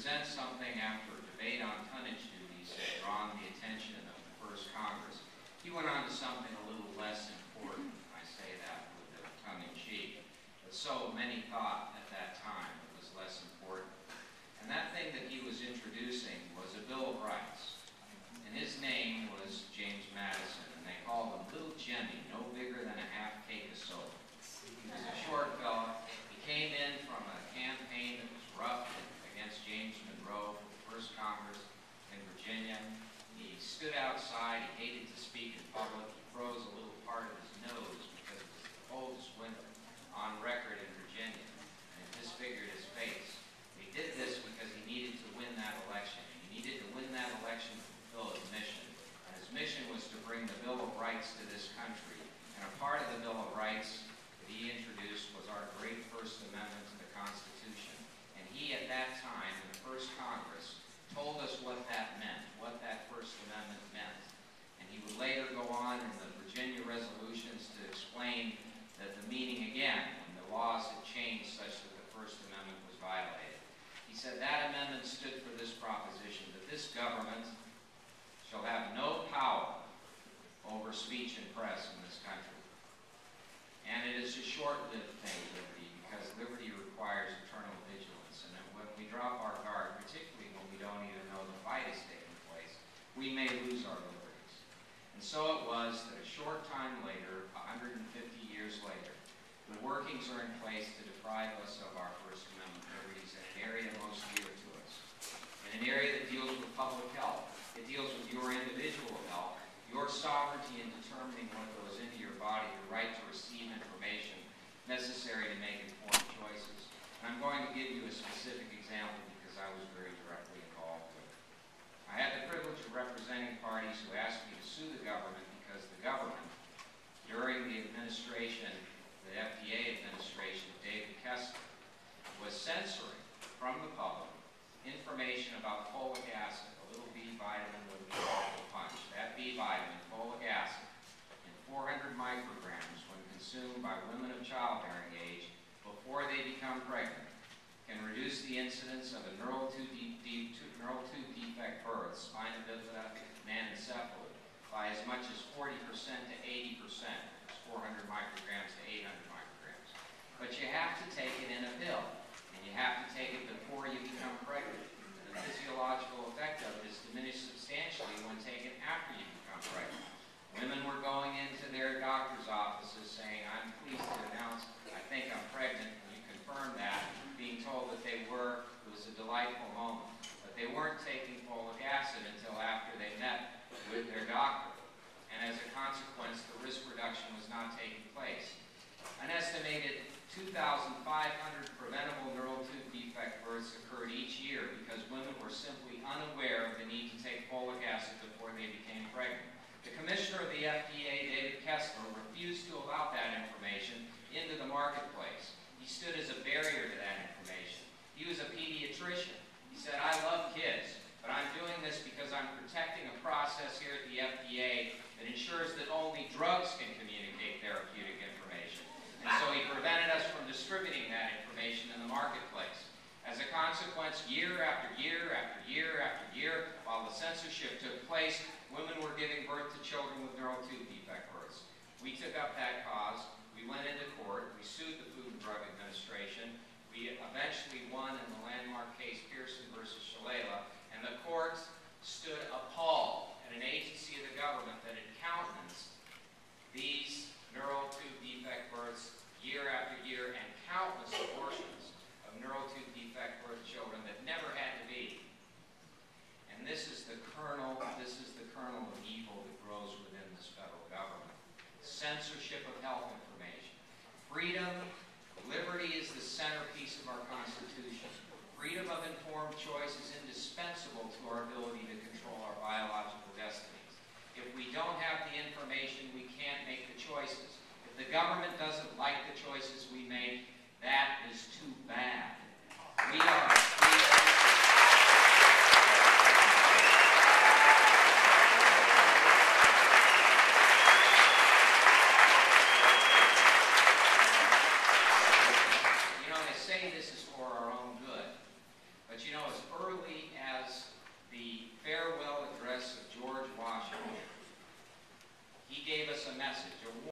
present something after a debate on tonnage duties had drawn the attention of the first Congress, he went on to something a little less important. I say that with a tongue-in-cheek. But so many thought at that time it was less important. And that thing that he was introducing was a Bill of Rights. And his name was James Madison, and they called him Little Jemmy, no bigger than a half cake of soda. He was a short fella. He came in from a campaign that was rough against James Monroe for the first Congress in Virginia. He stood outside. He hated to speak in public. He froze a little part of his nose because it was the coldest winter on record in Virginia, and it disfigured his face. He did this because he needed to win that election. He needed to win that election to fulfill his mission. And his mission was to bring the Bill of Rights to this country. And a part of the Bill of Rights that he introduced was our great First Amendment to the Constitution. And he, at that time, in the first Congress, told us what that meant, what that First Amendment meant. And he would later go on in the Virginia resolutions to explain that the meaning again, when the laws had changed such that the First Amendment was violated. He said that amendment stood for this proposition, that this government shall have no power over speech and press in this country. And it is a short-lived thing, liberty, because liberty requires eternal vigilance. And when we drop our guard, particularly when we don't even know the fight is taking place, we may lose our liberties. And so it was that a short time later, 150 years later, the workings are in place to deprive us of our First Amendment liberties in an area most dear to us. In an area that deals with public health. It deals with your individual health, your sovereignty in determining what goes into your body, your right to receive information necessary to make informed choices. And I'm going to give you a specific example because I was very directly involved with it. I had the privilege of representing parties who asked me to sue the government because the government, during the administration, the FDA administration of David Kessler, was censoring from the public information about folic acid, a little B vitamin with a powerful punch. That B vitamin, folic acid, in 400 micrograms when consumed by women of childbearing age before they become pregnant, can reduce the incidence of a neural tube defect birth, spina bifida, and anencephaly, by as much as 40% to 80%. It's 400 micrograms to 800 micrograms. But you have to take it in a pill, and you have to take it before you become pregnant. And the physiological effect of it is diminished substantially when taken after you become pregnant. Women were going into their doctor's offices saying, I'm pleased to announce I think I'm pregnant, and you confirm that, being told that they were. It was a delightful moment. But they weren't taking folic acid until after they met with their doctor. And as a consequence, the risk reduction was not taking place. An estimated 2,500 preventable neural tube defect births occurred each year because women were simply unaware of the need to take folic acid before they became pregnant. The commissioner of the FDA, David Kessler, refused to allow that information into the marketplace. He stood as a barrier to that information. He was a pediatrician. He said, I love kids, but I'm doing this because I'm protecting a process here at the FDA that ensures that only drugs can communicate therapeutic information. And so he prevented us from distributing that information in the marketplace. As a consequence, year after year after year after year, while the censorship took place, women were giving birth to children with neural tube defect births. We took up that cause. We went into court. We sued the Food and Drug Administration. We eventually won in the landmark case Pearson versus Shalala, and the court stood appalled at an agency of the government that had countenanced these neural tube defect births year after year and countless abortions of neural tube defect birth children that never had to be. And this is the kernel of evil that grows within this federal government. Censorship of health information. Freedom, liberty is the centerpiece of our Constitution. Freedom of informed choice is indispensable to our ability to control our biological destinies. If we don't have the information, we can't make the choices. If the government doesn't like the choices we make, that is too bad.